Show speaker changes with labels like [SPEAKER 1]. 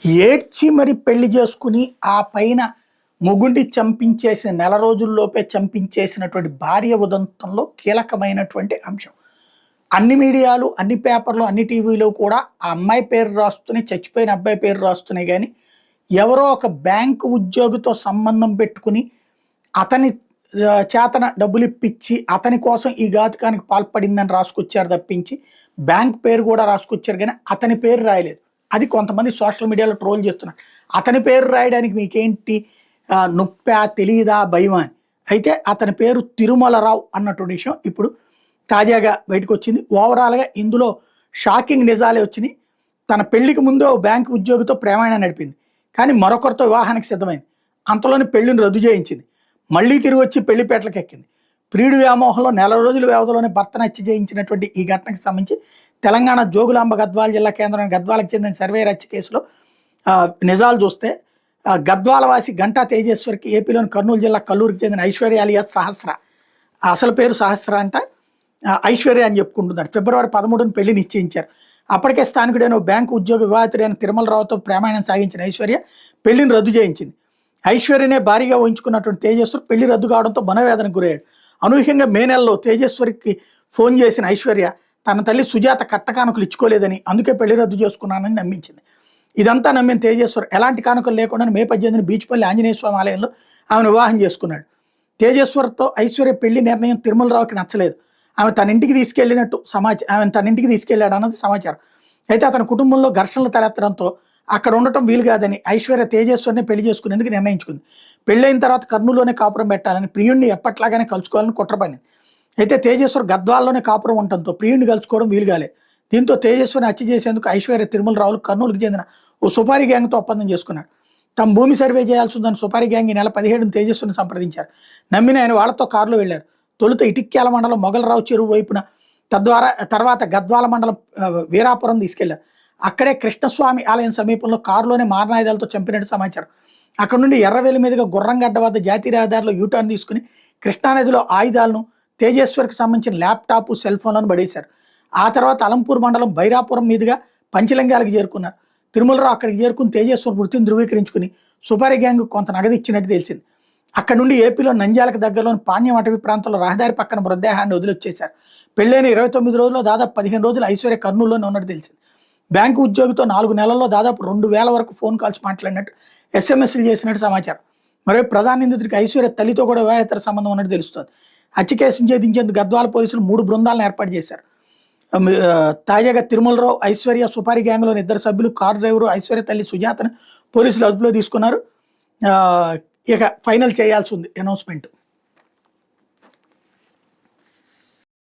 [SPEAKER 1] ఏడ్చి మరి పెళ్లి చేసుకుని ఆ పైన మొగుడిని చంపించేసిన నెల రోజుల్లోపే చంపించేసినటువంటి భార్య ఉదంతంలో కీలకమైనటువంటి అంశం. అన్ని మీడియాలు, అన్ని పేపర్లు, అన్ని టీవీలో కూడా ఆ అమ్మాయి పేరు రాస్తున్నాయి, చచ్చిపోయిన అబ్బాయి పేరు రాస్తున్నాయి. కానీ ఎవరో ఒక బ్యాంకు ఉద్యోగితో సంబంధం పెట్టుకుని అతని చేతన డబ్బులు ఇప్పించి అతని కోసం ఈ ఘాతుకానికి పాల్పడిందని రాసుకొచ్చారు తప్పించి బ్యాంక్ పేరు కూడా రాసుకొచ్చారు, కానీ అతని పేరు రాయలేదు. అది కొంతమంది సోషల్ మీడియాలో ట్రోల్ చేస్తున్నారు. అతని పేరు రాయడానికి మీకేంటి నొప్పా, తెలియదా, భయమా అని. అయితే అతని పేరు తిరుమలరావు అన్నటువంటి విషయం ఇప్పుడు తాజాగా బయటకు వచ్చింది. ఓవరాల్గా ఇందులో షాకింగ్ నిజాలే వచ్చినాయి. తన పెళ్లికి ముందు బ్యాంకు ఉద్యోగితో ప్రేమాయణం నడిపింది, కానీ మరొకరితో వివాహానికి సిద్ధమైంది. అంతలోని పెళ్లిని రద్దు చేయించింది. మళ్ళీ తిరిగి వచ్చి పెళ్లిపేటలకు ఎక్కింది. ప్రియుడి వ్యామోహంలో నెల రోజుల వ్యవధిలోనే భర్తను హత్య చేయించినటువంటి ఈ ఘటనకు సంబంధించి తెలంగాణ జోగులాంబ గద్వాల జిల్లా కేంద్రం గద్వాలకు చెందిన సర్వేయర్ హత్య కేసులో నిజాలు చూస్తే గద్వాలవాసి గంటా తేజేశ్వరికి ఏపీలోని కర్నూలు జిల్లా కల్లూరుకి చెందిన ఐశ్వర్య అలియాస్ సహస్ర, అసలు పేరు సహస్ర అంట, ఐశ్వర్య అని చెప్పుకుంటున్నాడు. ఫిబ్రవరి 13న పెళ్లి నిశ్చయించారు. అప్పటికే స్థానికుడైన బ్యాంకు ఉద్యోగ వివాహితుడైన తిరుమలరావుతో ప్రేమాయణం సాగించిన ఐశ్వర్య పెళ్లిని రద్దు చేయించింది. ఐశ్వర్యనే భారీగా ఊహించుకున్నటువంటి తేజేశ్వర్ పెళ్లి రద్దు కావడంతో మనోవేదనకు గురయ్యాడు. అనూహ్యంగా మే నెలలో తేజేశ్వరికి ఫోన్ చేసిన ఐశ్వర్య తన తల్లి సుజాత కట్టకానుకలు ఇచ్చుకోలేదని, అందుకే పెళ్లి రద్దు చేసుకున్నానని నమ్మించింది. ఇదంతా నమ్మిన తేజేశ్వర్ ఎలాంటి కానుకలు లేకుండా మే 18న బీచ్పల్లి ఆంజనేయ స్వామి ఆలయంలో ఆమెను వివాహం చేసుకున్నాడు. తేజేశ్వర్తో ఐశ్వర్య పెళ్లి నిర్ణయం తిరుమలరావుకి నచ్చలేదు. ఆమెను తన ఇంటికి తీసుకెళ్లాడు అన్నది సమాచారం. అయితే అతని కుటుంబంలో ఘర్షణలు తలెత్తడంతో అక్కడ ఉండటం వీలు కాదని ఐశ్వర్య తేజేశ్వర్ని పెళ్లి చేసుకునేందుకు నిర్ణయించుకుంది. పెళ్ళైన తర్వాత కర్నూలులోనే కాపురం పెట్టాలని, ప్రియుడిని ఎప్పట్లాగానే కలుసుకోవాలని కుట్రపడింది. అయితే తేజేశ్వర్ గద్వాల్లోనే కాపురం ఉండటంతో ప్రియుడిని కలుసుకోవడం వీలు కాలేదు. దీంతో తేజేశ్వర్ని హత్య చేసేందుకు ఐశ్వర్య తిరుమలరావులు కర్నూలుకు చెందిన ఓ సుపారీ గ్యాంగ్తో ఒప్పందం చేసుకున్నాడు. తమ భూమి సర్వే చేయాల్సి ఉందని సుపారీ గ్యాంగ్ ఈ నెల 17న తేజస్సుని సంప్రదించారు. నమ్మిన ఆయన వాళ్లతో కారులో వెళ్లారు. తొలుత ఇటిక్యాల మండలం మొగలరావు చెరువు వైపున, తర్వాత గద్వాల మండలం వీరాపురం తీసుకెళ్లారు. అక్కడే కృష్ణస్వామి ఆలయం సమీపంలో కారులోనే మారణాయుధాలతో చంపినట్టు సమాచారం. అక్కడ నుండి ఎర్రవేలి మీదుగా గుర్రంగడ్డ వద్ద జాతీయ రహదారిలో యూటర్న్ తీసుకుని కృష్ణానదిలో ఆయుధాలను, తేజేశ్వర్కి సంబంధించిన ల్యాప్టాప్, సెల్ ఫోన్లను పడేశారు. ఆ తర్వాత అలంపూర్ మండలం బైరాపురం మీదుగా పంచలింగాలకు చేరుకున్నారు. తిరుమలరావు అక్కడికి చేరుకుని తేజేశ్వర్ మృతిని ధృవీకరించుకుని సుపారీ గ్యాంగ్ కొంత నగదు ఇచ్చినట్టు తెలిసింది. అక్కడ నుండి ఏపీలో నంద్యాలకు దగ్గరలోని పాణ్యం అటవీ ప్రాంతంలో రహదారి పక్కన మృతదేహాన్ని వదిలిచ్చేశారు. పెళ్ళైన 29 రోజుల్లో దాదాపు 15 రోజులు ఐశ్వర్య కర్నూలులోనే ఉన్నట్టు తెలిసింది. బ్యాంకు ఉద్యోగితో 4 నెలల్లో దాదాపు 2000 వరకు ఫోన్ కాల్స్ మాట్లాడినట్టు, ఎస్ఎంఎస్లు చేసినట్టు సమాచారం. మరో ప్రధాన నిందితుడికి ఐశ్వర్య తల్లితో కూడా వివాహేతర సంబంధం ఉన్నట్టు తెలుస్తోంది. హత్య కేసును ఛేదించేందుకు గద్వాల పోలీసులు 3 బృందాలను ఏర్పాటు చేశారు. తాజాగా తిరుమలరావు, ఐశ్వర్య సుపారీ గ్యాంగ్లోని 2 సభ్యులు, కారు డ్రైవరు ఐశ్వర్య తల్లి సుజాతను పోలీసులు అదుపులో తీసుకున్నారు. ఇక ఫైనల్ చేయాల్సి ఉంది అనౌన్స్మెంట్.